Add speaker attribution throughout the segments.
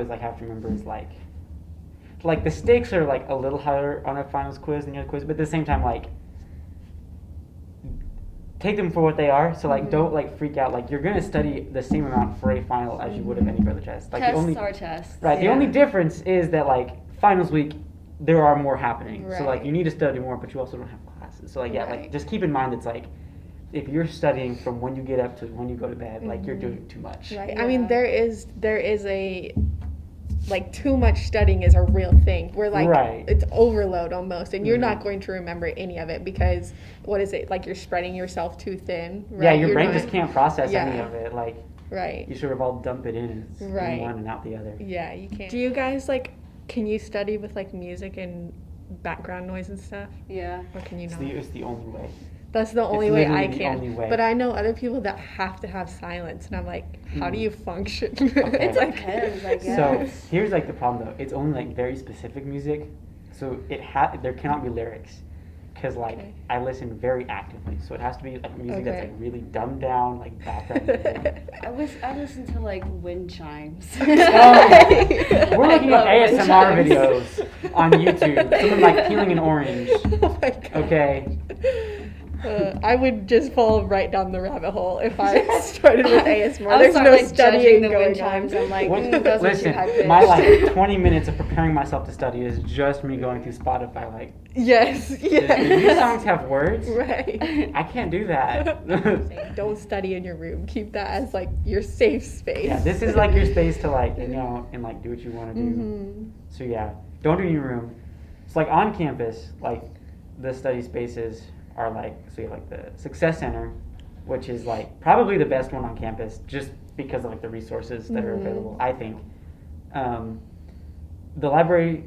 Speaker 1: always like have to remember is like the stakes are like a little higher on a finals quiz than the other quiz, but at the same time like take them for what they are. So like don't like freak out. Like you're gonna study the same amount for a final as you would have any other test. Like
Speaker 2: Tests are tests.
Speaker 1: Right. The only difference is that like finals week there are more happening.
Speaker 3: Right.
Speaker 1: So like you need to study more, but you also don't have classes. So like yeah, like just keep in mind it's like if you're studying from when you get up to when you go to bed, like you're doing too much.
Speaker 3: Right.
Speaker 2: Yeah.
Speaker 3: I mean, there is a like too much studying is a real thing. We're like it's overload almost, and you're not going to remember any of it because what is it like? You're spreading yourself too thin. Right?
Speaker 1: Yeah, your
Speaker 3: you're
Speaker 1: brain
Speaker 3: not,
Speaker 1: just can't process any of it. Like you sort of all dump it in and it's in one and out the other.
Speaker 3: Yeah, you can't. Do you guys like? Can you study with like music and background noise and stuff?
Speaker 2: Yeah.
Speaker 3: Or can you not?
Speaker 1: It's the only way.
Speaker 3: That's the only way I can.
Speaker 1: Only way.
Speaker 3: But I know other people that have to have silence, and I'm like, how do you function?
Speaker 1: Okay.
Speaker 2: It depends, I guess.
Speaker 1: So here's like the problem though. It's only like very specific music, so there cannot be lyrics, because like I listen very actively, so it has to be like music that's like really dumbed down, like background music.
Speaker 2: I listen to like wind chimes.
Speaker 1: We're looking at ASMR videos on YouTube. Someone like peeling an orange.
Speaker 3: Oh my God.
Speaker 1: Okay.
Speaker 3: I would just fall right down the rabbit hole if I started with ASMR.
Speaker 2: I'll
Speaker 3: There's
Speaker 2: start,
Speaker 3: no
Speaker 2: like,
Speaker 3: studying
Speaker 2: judging the
Speaker 3: going
Speaker 2: wind chimes.
Speaker 3: on.
Speaker 2: I'm like, those
Speaker 1: Listen,
Speaker 2: are too high pitched.
Speaker 1: my like 20 minutes of preparing myself to study is just me going through Spotify. Like,
Speaker 3: Yes.
Speaker 1: do these songs have words?
Speaker 3: Right.
Speaker 1: I can't do that.
Speaker 3: Don't study in your room. Keep that as like your safe space.
Speaker 1: Yeah, this is like your space to like and like do what you want to do. So yeah, don't do it in your room. It's like on campus, like the study spaces are like, so you have like the Success Center, which is like probably the best one on campus just because of like the resources that are available, I think. The library,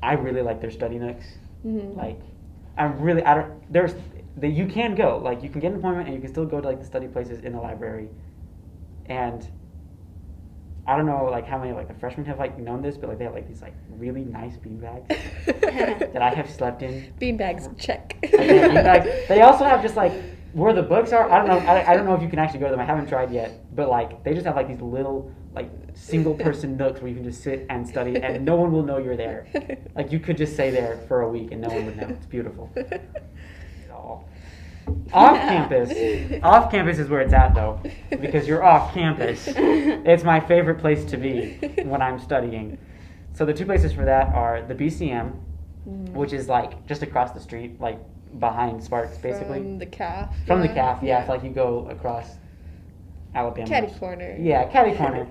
Speaker 1: I really like their study nooks. Like you can go, like you can get an appointment and you can still go to like the study places in the library. And I don't know like how many like the freshmen have like known this, but like they have like these like really nice beanbags that I have slept in.
Speaker 3: Beanbags, check.
Speaker 1: Beanbags. They also have just like where the books are. I don't know. I don't know if you can actually go to them. I haven't tried yet. But like they just have like these little like single person nooks where you can just sit and study, and no one will know you're there. Like you could just stay there for a week and no one would know. It's beautiful. Off campus is where it's at though, because you're off campus. It's my favorite place to be when I'm studying. So the two places for that are the BCM, which is like just across the street, like behind Sparks, basically.
Speaker 3: From the CAF.
Speaker 1: From the CAF, yeah. It's like you go across Alabama.
Speaker 3: Catty corner.
Speaker 1: Yeah, catty corner.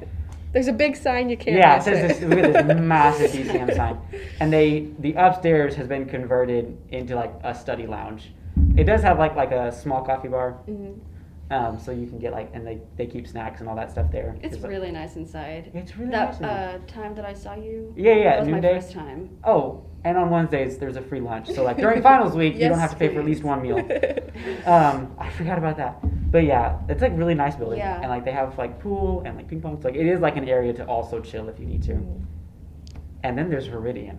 Speaker 3: There's a big sign you can't.
Speaker 1: Yeah, it says this. Look at this massive BCM sign, and the upstairs has been converted into like a study lounge. It does have like a small coffee bar, so you can get like, and they keep snacks and all that stuff there.
Speaker 2: It's really nice inside.
Speaker 1: It's really nice.
Speaker 2: That time that I saw you.
Speaker 1: Yeah,
Speaker 2: That was my
Speaker 1: noonday.
Speaker 2: first time.
Speaker 1: Oh, and on Wednesdays there's a free lunch. So like during finals week, you don't have to pay for at least one meal. I forgot about that. But yeah, it's like really nice building, and like they have like pool and like ping pong. So like it is like an area to also chill if you need to. And then there's Viridian,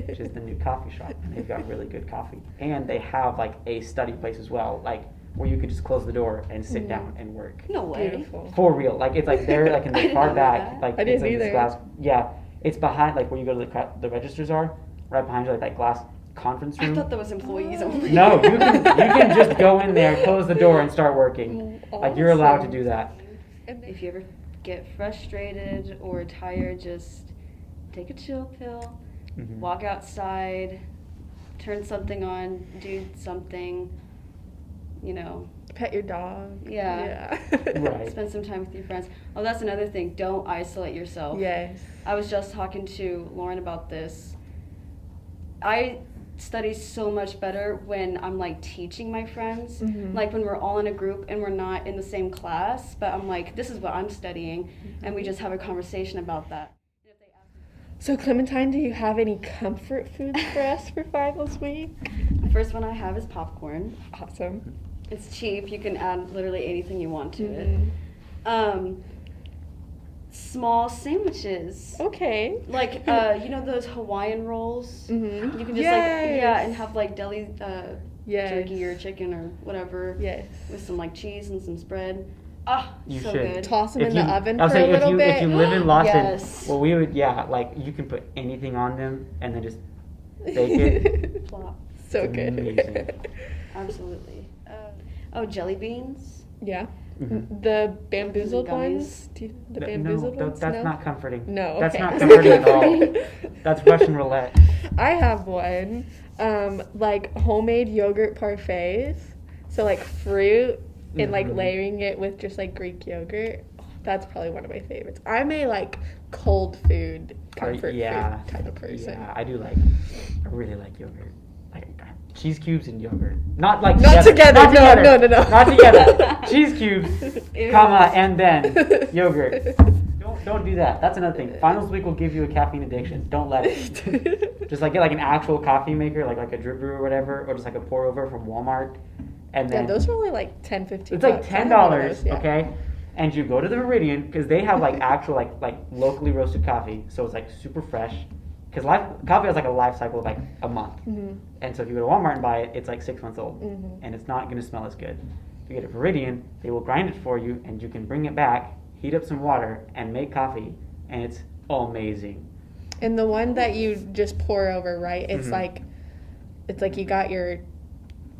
Speaker 1: which is the new coffee shop, and they've got really good coffee. And they have like a study place as well, like where you could just close the door and sit down and work.
Speaker 2: No way.
Speaker 3: Beautiful.
Speaker 1: For real, like it's like they're like in the far back, like
Speaker 3: I
Speaker 1: it's
Speaker 3: didn't
Speaker 1: like
Speaker 3: either.
Speaker 1: this glass. Yeah, it's behind like where you go to the registers are, right behind you, like that glass conference room.
Speaker 2: I thought that was employees only.
Speaker 1: No, you can just go in there, close the door, and start working. Like you're allowed to do that.
Speaker 2: If you ever get frustrated or tired, just take a chill pill, walk outside, turn something on, do something,
Speaker 3: Pet your dog.
Speaker 2: Yeah.
Speaker 1: Right.
Speaker 2: Spend some time with your friends. Oh, that's another thing. Don't isolate yourself.
Speaker 3: Yes.
Speaker 2: I was just talking to Lauren about this. I study so much better when I'm like teaching my friends, like when we're all in a group and we're not in the same class, but I'm like, this is what I'm studying, and we just have a conversation about that.
Speaker 3: So Clementine, do you have any comfort foods for us for finals week?
Speaker 2: The first one I have is popcorn.
Speaker 3: Awesome.
Speaker 2: It's cheap. You can add literally anything you want to it. Small sandwiches.
Speaker 3: Okay.
Speaker 2: Like, those Hawaiian rolls? You can just and have like deli
Speaker 3: Yes.
Speaker 2: jerky or chicken or whatever.
Speaker 3: Yes.
Speaker 2: With some like cheese and some spread.
Speaker 1: You
Speaker 2: so
Speaker 1: should
Speaker 2: good.
Speaker 3: Toss them
Speaker 1: If
Speaker 3: in
Speaker 1: you-
Speaker 3: the oven
Speaker 1: I'll
Speaker 3: for
Speaker 1: say
Speaker 3: a little bit.
Speaker 1: if you live in Lawson,
Speaker 2: Yes.
Speaker 1: well, we would, like, you can put anything on them and then just bake it.
Speaker 2: Flop.
Speaker 3: So
Speaker 1: It's
Speaker 3: good.
Speaker 1: amazing.
Speaker 2: Absolutely. Jelly beans.
Speaker 3: Yeah.
Speaker 1: Mhm.
Speaker 3: The bamboozled
Speaker 2: Gummies.
Speaker 3: ones? The
Speaker 1: No,
Speaker 3: bamboozled
Speaker 1: no,
Speaker 3: ones?
Speaker 1: that's
Speaker 3: No?
Speaker 1: not comforting.
Speaker 3: No,
Speaker 1: That's
Speaker 3: okay.
Speaker 1: not comforting at all. That's Russian roulette.
Speaker 3: I have one. Like homemade yogurt parfaits. So like fruit and like
Speaker 1: Mhm.
Speaker 3: layering it with just like Greek yogurt. Oh, that's probably one of my favorites. I'm a like cold food, comfort food type of person.
Speaker 1: Yeah, I really like yogurt. Like cheese cubes and yogurt. Not like
Speaker 3: Not together.
Speaker 1: Not
Speaker 3: No,
Speaker 1: together.
Speaker 3: no, no, no.
Speaker 1: Not together. Cheese cubes,
Speaker 2: Ew.
Speaker 1: comma, and then yogurt. Don't do that. That's another thing. Finals week will give you a caffeine addiction. Don't let it. Just like get like an actual coffee maker, like a drip brew or whatever, or just like a pour over from Walmart, and
Speaker 3: Yeah,
Speaker 1: then
Speaker 3: those are only like $10-15.
Speaker 1: it's like
Speaker 3: I have one of
Speaker 1: $10,
Speaker 3: those, yeah.
Speaker 1: okay? And you go to the Meridian because they have like actual like locally roasted coffee, so it's like super fresh. Because coffee has like a life cycle of like a month, and so if you go to Walmart and buy it, it's like 6 months old, and it's not going to smell as good. If you get it from Meridian, they will grind it for you, and you can bring it back, heat up some water, and make coffee, and it's amazing.
Speaker 3: And the one that you just pour over, right? It's
Speaker 1: Mhm.
Speaker 3: like you got your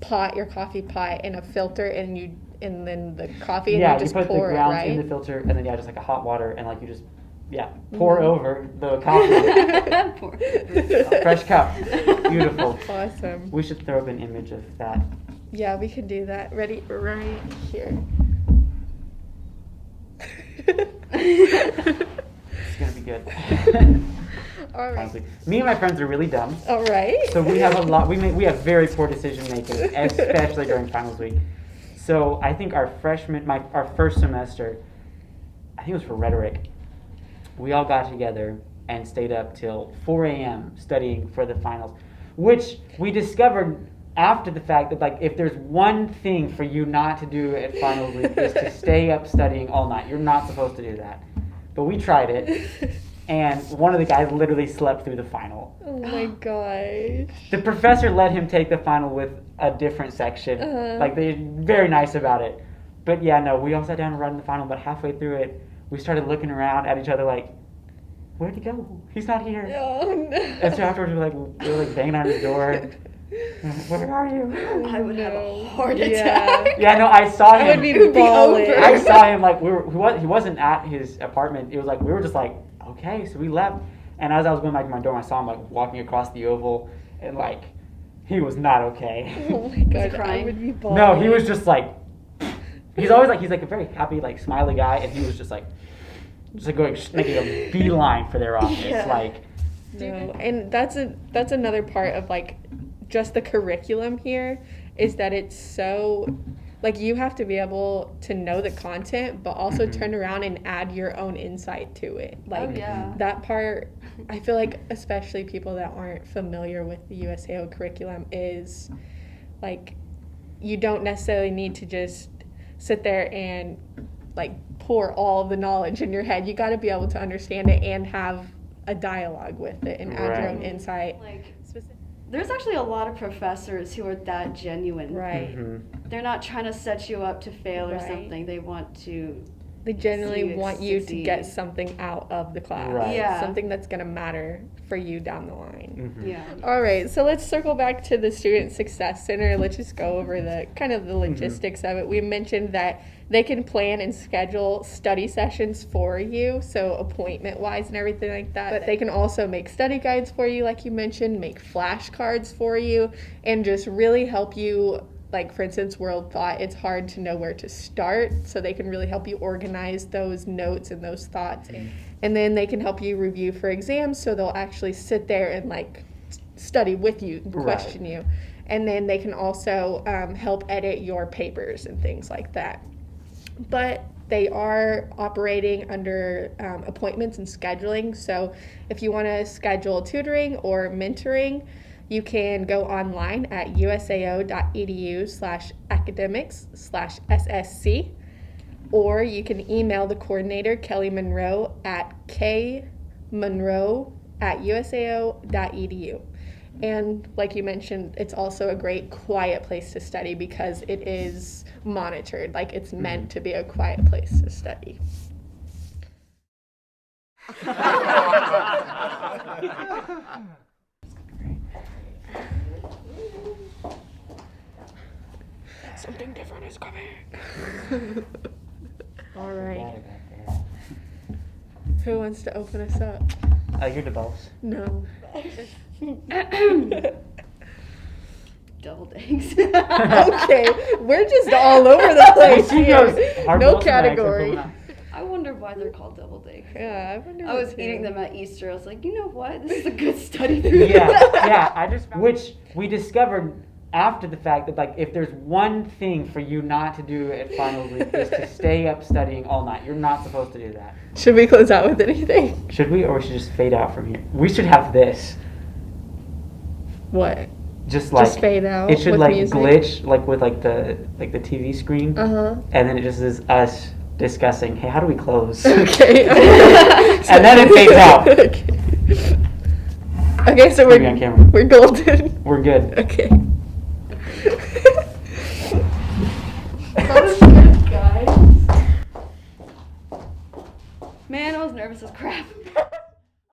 Speaker 3: pot, your coffee pot, and a filter, and then the coffee, and you just
Speaker 1: put
Speaker 3: pour
Speaker 1: the
Speaker 3: it,
Speaker 1: grounds
Speaker 3: right?
Speaker 1: in the filter, and then just like a hot water, and like you just pour over the coffee.
Speaker 2: Poor.
Speaker 1: Fresh cup, beautiful.
Speaker 3: Awesome.
Speaker 1: We should throw up an image of that.
Speaker 3: Yeah, we can do that. Ready? Right here.
Speaker 1: It's gonna be good.
Speaker 3: All right.
Speaker 1: Honestly. Me and my friends are really dumb.
Speaker 3: All right.
Speaker 1: So we have a lot. We have very poor decision making, especially during finals week. So I think our first semester, I think it was for rhetoric. We all got together and stayed up till 4 a.m. studying for the finals, which we discovered after the fact that like if there's one thing for you not to do at finals week is to stay up studying all night. You're not supposed to do that, but we tried it. And one of the guys literally slept through the final.
Speaker 3: Oh my gosh.
Speaker 1: The professor let him take the final with a different section. Like, they're very nice about it. But yeah, no, we all sat down and read in the final, but halfway through it, we started looking around at each other like, where'd he go? He's not here.
Speaker 3: Oh no.
Speaker 1: And so afterwards, we were banging on his door. Where are you?
Speaker 2: I would have a
Speaker 3: No.
Speaker 2: heart
Speaker 3: Yeah.
Speaker 2: attack.
Speaker 1: Yeah, no, I saw him.
Speaker 3: I would be
Speaker 2: It would be
Speaker 3: bawling.
Speaker 2: over.
Speaker 1: I saw him like he wasn't at his apartment. It was like we were just like, okay, so we left. And as I was going back to my dorm, I saw him like walking across the oval, and like he was not okay.
Speaker 3: Oh my god, I
Speaker 2: crying?
Speaker 3: would be bawling.
Speaker 1: No, he was just like he's always like a very happy like smiley guy, and he was just like going making a beeline for their office.
Speaker 2: Yeah.
Speaker 1: Like
Speaker 3: No, and that's another part of like just the curriculum here is that it's so like you have to be able to know the content but also turn around and add your own insight to it. Like
Speaker 2: yeah.
Speaker 3: that part, I feel like especially people that aren't familiar with the USAO curriculum is like you don't necessarily need to just sit there and like pour all of the knowledge in your head. You got to be able to understand it and have a dialogue with it and add your own
Speaker 1: Right.
Speaker 3: insight.
Speaker 2: Like, there's actually a lot of professors who are that genuine.
Speaker 3: Right.
Speaker 2: They're not trying to set you up to fail or
Speaker 3: Right.
Speaker 2: something. They want to.
Speaker 3: They genuinely
Speaker 2: See you
Speaker 3: want you to
Speaker 2: succeed.
Speaker 3: get something out of the class.
Speaker 1: Right.
Speaker 2: Yeah.
Speaker 3: Something that's going to matter for you down the line.
Speaker 2: Yeah.
Speaker 3: All right, so let's circle back to the Student Success Center. Let's just go over the kind of the logistics of it. We mentioned that they can plan and schedule study sessions for you, so appointment-wise and everything like that. But they can also make study guides for you, like you mentioned, make flashcards for you, and just really help you. Like, for instance, World Thought, it's hard to know where to start, so they can really help you organize those notes and those thoughts. And then they can help you review for exams, so they'll actually sit there and, like, study with you, and question you. And then they can also help edit your papers and things like that. But they are operating under appointments and scheduling, so if you want to schedule tutoring or mentoring, you can go online at usao.edu/academics/SSC, or you can email the coordinator, Kelly Monroe, at kmonroe@usao.edu. And like you mentioned, it's also a great quiet place to study because it is monitored. Like it's meant to be a quiet place to study. Something different is coming. All right. Who wants to open us up?
Speaker 1: You're the boss.
Speaker 3: No.
Speaker 2: Deviled eggs.
Speaker 3: Okay, we're just all over the place. No category.
Speaker 2: I wonder why they're called deviled eggs.
Speaker 3: Yeah, I wonder.
Speaker 2: I was eating them at Easter. I was like, you know what? This is a good study food.
Speaker 1: Yeah. Which we discovered after the fact that, like, if there's one thing for you not to do at finals week is to stay up studying all night. You're not supposed to do that.
Speaker 3: Should we close out with anything?
Speaker 1: Should we, or we should just fade out from here? We should have this.
Speaker 3: What?
Speaker 1: Just
Speaker 3: fade out.
Speaker 1: It should
Speaker 3: with
Speaker 1: like
Speaker 3: music?
Speaker 1: glitch like with like the TV screen. And then it just is us discussing, hey, how do we close?
Speaker 3: Okay.
Speaker 1: And then it fades out.
Speaker 3: Okay, so we're golden.
Speaker 1: We're good.
Speaker 3: Okay.
Speaker 2: That was good, guys. Man, I was nervous as crap.